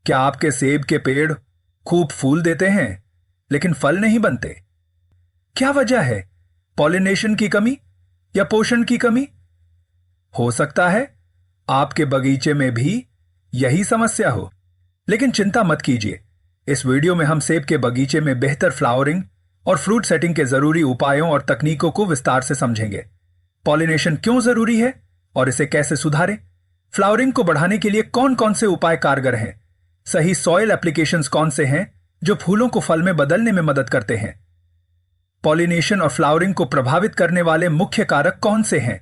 क्या आपके सेब के पेड़ खूब फूल देते हैं लेकिन फल नहीं बनते? क्या वजह है? पॉलिनेशन की कमी या पोषण की कमी? हो सकता है आपके बगीचे में भी यही समस्या हो, लेकिन चिंता मत कीजिए। इस वीडियो में हम सेब के बगीचे में बेहतर फ्लावरिंग और फ्रूट सेटिंग के जरूरी उपायों और तकनीकों को विस्तार से समझेंगे। पॉलिनेशन क्यों जरूरी है और इसे कैसे सुधारें? फ्लावरिंग को बढ़ाने के लिए कौन कौन से उपाय कारगर हैं? सही सॉइल एप्लीकेशंस कौन से हैं जो फूलों को फल में बदलने में मदद करते हैं? पॉलिनेशन और फ्लावरिंग को प्रभावित करने वाले मुख्य कारक कौन से हैं?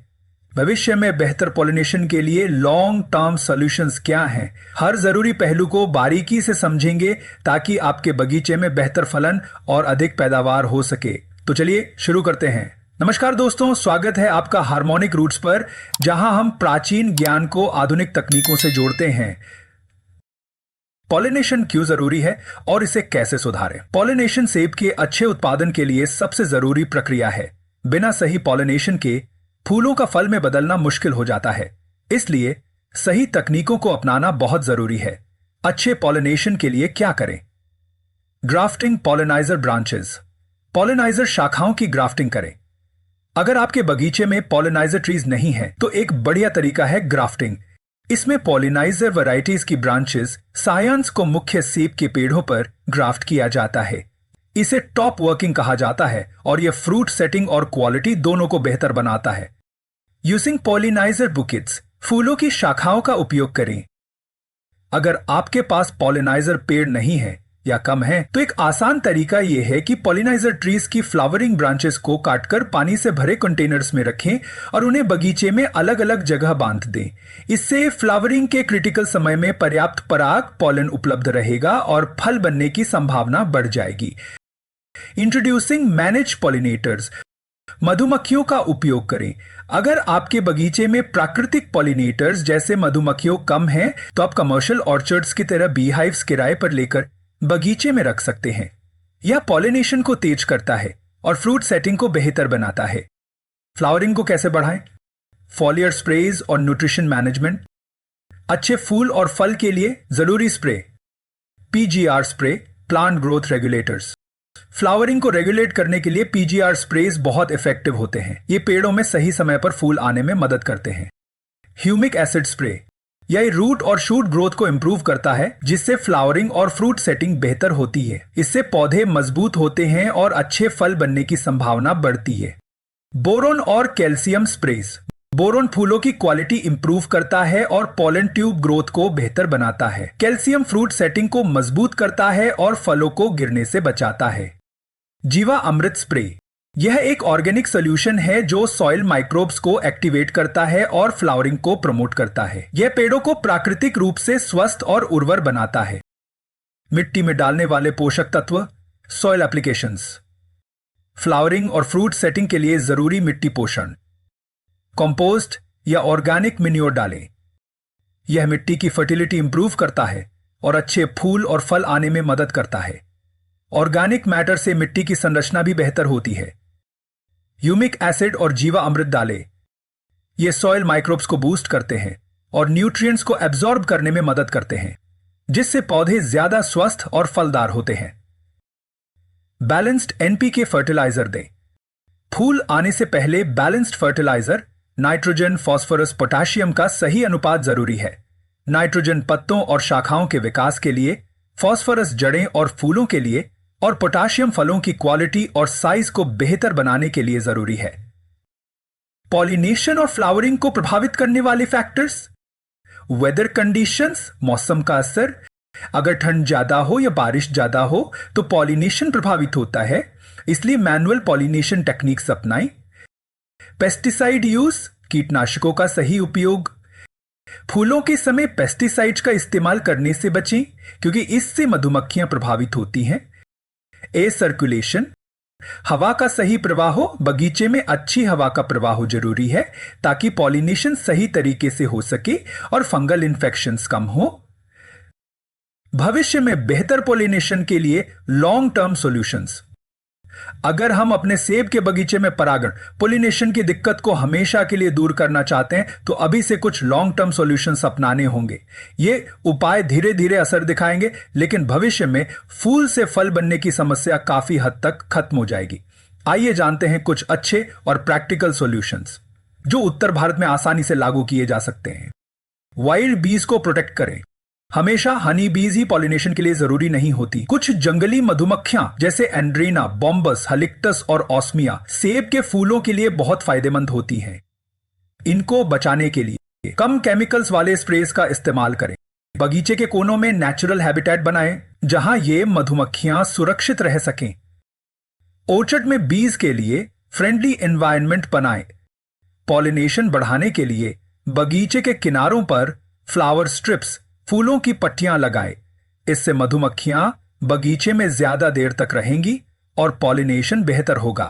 भविष्य में बेहतर पॉलिनेशन के लिए लॉन्ग टर्म सॉल्यूशंस क्या हैं? हर जरूरी पहलू को बारीकी से समझेंगे ताकि आपके बगीचे में बेहतर फलन और अधिक पैदावार हो सके। तो चलिए शुरू करते हैं। नमस्कार दोस्तों, स्वागत है आपका हार्मोनिक रूट्स पर, जहां हम प्राचीन ज्ञान को आधुनिक तकनीकों से जोड़ते हैं। पॉलिनेशन क्यों जरूरी है और इसे कैसे सुधारें? पॉलिनेशन सेब के अच्छे उत्पादन के लिए सबसे जरूरी प्रक्रिया है। बिना सही पॉलिनेशन के फूलों का फल में बदलना मुश्किल हो जाता है, इसलिए सही तकनीकों को अपनाना बहुत जरूरी है। अच्छे पॉलिनेशन के लिए क्या करें? Grafting pollinizer branches. पॉलिनाइजर शाखाओं की ग्राफ्टिंग करें। अगर आपके बगीचे में पॉलिनाइजर ट्रीज नहीं है तो एक बढ़िया तरीका है ग्राफ्टिंग। इसमें पॉलिनाइजर वैरायटीज की ब्रांचेस सायंस को मुख्य सेब के पेड़ों पर ग्राफ्ट किया जाता है। इसे टॉप वर्किंग कहा जाता है और यह फ्रूट सेटिंग और क्वालिटी दोनों को बेहतर बनाता है। Using pollinizer bouquets. फूलों की शाखाओं का उपयोग करें। अगर आपके पास पॉलिनाइजर पेड़ नहीं है या कम है तो एक आसान तरीका यह है कि पॉलिनाइजर ट्रीज की फ्लावरिंग ब्रांचेस को काटकर पानी से भरे कंटेनर्स में रखें और उन्हें बगीचे में अलग अलग जगह बांध दें। इससे फ्लावरिंग के क्रिटिकल समय में पर्याप्त पराग पॉलन उपलब्ध रहेगा और फल बनने की संभावना बढ़ जाएगी। Introducing manage pollinators. मधुमक्खियों का उपयोग करें। अगर आपके बगीचे में प्राकृतिक पॉलिनेटर्स जैसे मधुमक्खियों कम हैं तो आप कमर्शियल ऑर्चर्ड्स की तरह बी हाइव्स किराए पर लेकर बगीचे में रख सकते हैं। यह पॉलिनेशन को तेज करता है और फ्रूट सेटिंग को बेहतर बनाता है। फ्लावरिंग को कैसे बढ़ाएं? फॉलियर स्प्रेज और न्यूट्रिशन मैनेजमेंट। अच्छे फूल और फल के लिए जरूरी spray PGR spray, plant growth regulators. Flowering को रेगुलेट करने के लिए पीजीआर स्प्रेज बहुत इफेक्टिव होते हैं। ये पेड़ों में सही समय पर फूल आने में मदद करते हैं। Humic acid spray. यह रूट और शूट ग्रोथ को इंप्रूव करता है, जिससे फ्लावरिंग और फ्रूट सेटिंग बेहतर होती है। इससे पौधे मजबूत होते हैं और अच्छे फल बनने की संभावना बढ़ती है। बोरोन और कैल्शियम स्प्रेज। बोरोन फूलों की क्वालिटी इंप्रूव करता है और पॉलन ट्यूब ग्रोथ को बेहतर बनाता है। कैल्शियम फ्रूट सेटिंग को मजबूत करता है और फलों को गिरने से बचाता है। जीवा अमृत स्प्रे। यह एक ऑर्गेनिक सॉल्यूशन है जो सॉइल माइक्रोब्स को एक्टिवेट करता है और फ्लावरिंग को प्रमोट करता है। यह पेड़ों को प्राकृतिक रूप से स्वस्थ और उर्वर बनाता है। मिट्टी में डालने वाले पोषक तत्व, सॉइल एप्लीकेशंस। फ्लावरिंग और फ्रूट सेटिंग के लिए जरूरी मिट्टी पोषण। कंपोस्ट या ऑर्गेनिक मैन्योर डालें। यह मिट्टी की फर्टिलिटी इंप्रूव करता है और अच्छे फूल और फल आने में मदद करता है। ऑर्गेनिक मैटर से मिट्टी की संरचना भी बेहतर होती है। ह्यूमिक एसिड और जीवा अमृत डालें। ये सॉइल माइक्रोब्स को बूस्ट करते हैं और न्यूट्रिएंट्स को एब्जॉर्ब करने में मदद करते हैं, जिससे पौधे ज्यादा स्वस्थ और फलदार होते हैं। बैलेंस्ड एनपीके फर्टिलाइजर दें। फूल आने से पहले balanced fertiliser nitrogen, phosphorus, potassium का सही अनुपात जरूरी है। नाइट्रोजन पत्तों और शाखाओं के विकास के लिए, फास्फोरस जड़ें और फूलों के लिए, और पोटेशियम फलों की क्वालिटी और साइज को बेहतर बनाने के लिए जरूरी है। पॉलिनेशन और फ्लावरिंग को प्रभावित करने वाले फैक्टर्स। वेदर कंडीशंस, मौसम का असर। अगर ठंड ज्यादा हो या बारिश ज्यादा हो तो पॉलिनेशन प्रभावित होता है, इसलिए मैनुअल पॉलिनेशन टेक्निक्स अपनाएं। पेस्टिसाइड यूज, कीटनाशकों का सही उपयोग। फूलों के समय पेस्टिसाइड्स का इस्तेमाल करने से बचें क्योंकि इससे मधुमक्खियां प्रभावित होती हैं। एयर सर्कुलेशन, हवा का सही प्रवाह हो। बगीचे में अच्छी हवा का प्रवाह जरूरी है ताकि पॉलिनेशन सही तरीके से हो सके और फंगल इन्फेक्शंस कम हो। भविष्य में बेहतर पॉलिनेशन के लिए लॉन्ग टर्म सॉल्यूशंस। अगर हम अपने सेब के बगीचे में परागण पोलिनेशन की दिक्कत को हमेशा के लिए दूर करना चाहते हैं तो अभी से कुछ लॉन्ग टर्म सॉल्यूशंस अपनाने होंगे। ये उपाय धीरे धीरे असर दिखाएंगे, लेकिन भविष्य में फूल से फल बनने की समस्या काफी हद तक खत्म हो जाएगी। आइए जानते हैं कुछ अच्छे और प्रैक्टिकल सॉल्यूशंस जो उत्तर भारत में आसानी से लागू किए जा सकते हैं। वाइल्ड बीज को प्रोटेक्ट करें। हमेशा हनी बीज ही पॉलिनेशन के लिए जरूरी नहीं होती। कुछ जंगली मधुमक्खियां जैसे एंड्रीना, बॉम्बस, हलिक्टस और ऑस्मिया सेब के फूलों के लिए बहुत फायदेमंद होती हैं। इनको बचाने के लिए कम केमिकल्स वाले स्प्रेस का इस्तेमाल करें। बगीचे के कोनों में नेचुरल हैबिटेट बनाएं जहां ये मधुमक्खियां सुरक्षित रह सकें। ऑर्चर्ड में बीज के लिए फ्रेंडली एनवायरनमेंट बनाएं। पॉलिनेशन बढ़ाने के लिए बगीचे के किनारों पर फ्लावर स्ट्रिप्स, फूलों की पट्टियां लगाएं। इससे मधुमक्खियां बगीचे में ज्यादा देर तक रहेंगी और पॉलिनेशन बेहतर होगा।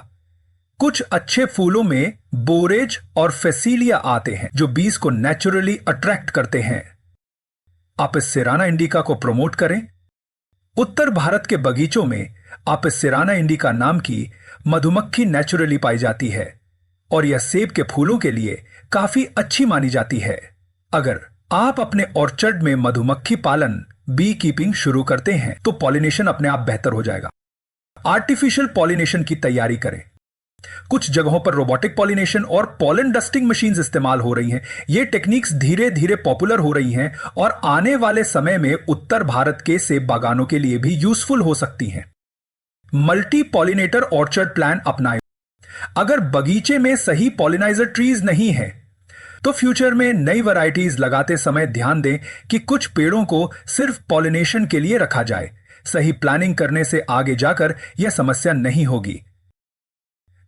कुछ अच्छे फूलों में बोरेज और फेसिलिया आते हैं जो बीज को नेचुरली अट्रैक्ट करते हैं। आप इस सिराना इंडिका को प्रमोट करें। उत्तर भारत के बगीचों में आप इस सिराना इंडिका नाम की मधुमक्खी नेचुरली पाई जाती है और यह सेब के फूलों के लिए काफी अच्छी मानी जाती है। अगर आप अपने ऑर्चर्ड में मधुमक्खी पालन बी कीपिंग शुरू करते हैं तो पॉलिनेशन अपने आप बेहतर हो जाएगा। आर्टिफिशियल पॉलिनेशन की तैयारी करें। कुछ जगहों पर रोबोटिक पॉलिनेशन और पॉलन डस्टिंग मशीन्स इस्तेमाल हो रही हैं। ये टेक्निक्स धीरे धीरे पॉपुलर हो रही हैं और आने वाले समय में उत्तर भारत के सेब बागानों के लिए भी यूजफुल हो सकती हैं। मल्टी पॉलिनेटर ऑर्चर्ड प्लान अपनाएं। अगर बगीचे में सही पॉलिनाइजर ट्रीज नहीं है तो फ्यूचर में नई वैरायटीज लगाते समय ध्यान दें कि कुछ पेड़ों को सिर्फ पॉलिनेशन के लिए रखा जाए। सही प्लानिंग करने से आगे जाकर यह समस्या नहीं होगी।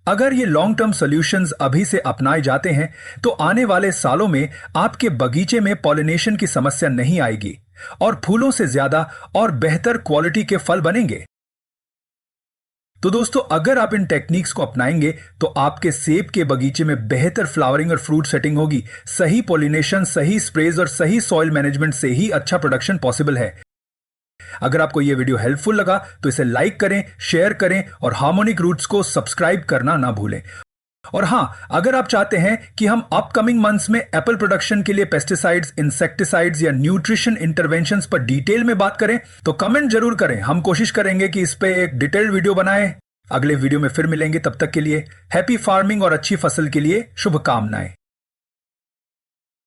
अगर ये लॉन्ग टर्म सॉल्यूशंस अभी से अपनाए जाते हैं तो आने वाले सालों में आपके बगीचे में पॉलिनेशन की समस्या नहीं आएगी और फूलों से ज्यादा और बेहतर क्वालिटी के फल बनेंगे। तो दोस्तों, अगर आप इन टेक्निक्स को अपनाएंगे तो आपके सेब के बगीचे में बेहतर फ्लावरिंग और फ्रूट सेटिंग होगी। सही पॉलिनेशन, सही स्प्रेज और सही सॉइल मैनेजमेंट से ही अच्छा प्रोडक्शन पॉसिबल है। अगर आपको यह वीडियो हेल्पफुल लगा तो इसे लाइक करें, शेयर करें और हार्मोनिक रूट्स को सब्सक्राइब करना ना भूलें। और हां, अगर आप चाहते हैं कि हम अपकमिंग मंथ्स में एप्पल प्रोडक्शन के लिए पेस्टिसाइड्स, इंसेक्टिसाइड्स या न्यूट्रिशन इंटरवेंशंस पर डिटेल में बात करें तो कमेंट जरूर करें। हम कोशिश करेंगे कि इस पे एक डिटेल्ड वीडियो बनाएं। अगले वीडियो में फिर मिलेंगे, तब तक के लिए हैप्पी फार्मिंग और अच्छी फसल के लिए शुभकामनाएं।